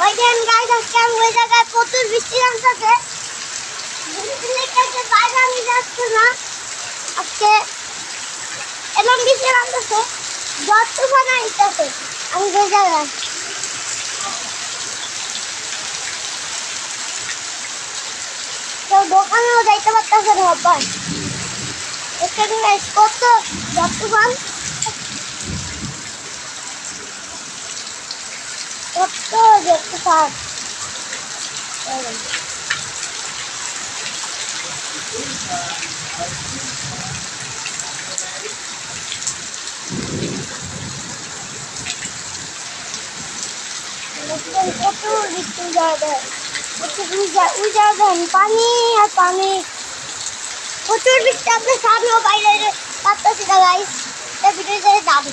ওই দিন গাইস আজকে আমি ওই জায়গায় প্রচুর বৃষ্টি নামতেছে। বৃষ্টি লেগে বাইরে আমি যাচ্ছি না। আজকে এমন বৃষ্টি নামতেছে, ঝড় তুফান আসতেছে। আমি ওই জায়গায় কেউ দোকানেও যাইতে পারতেছে না। আবার এখানে গাইস কত ঝড় তুফান, কত ঝড় তুফান। কত বৃষ্টি জায়গায় ওই জায়গায় পানি আর পানি, প্রচুর বৃষ্টি। আপনার সামনেও বাইরে পারতেছি না গাইস, ভিডিও দাম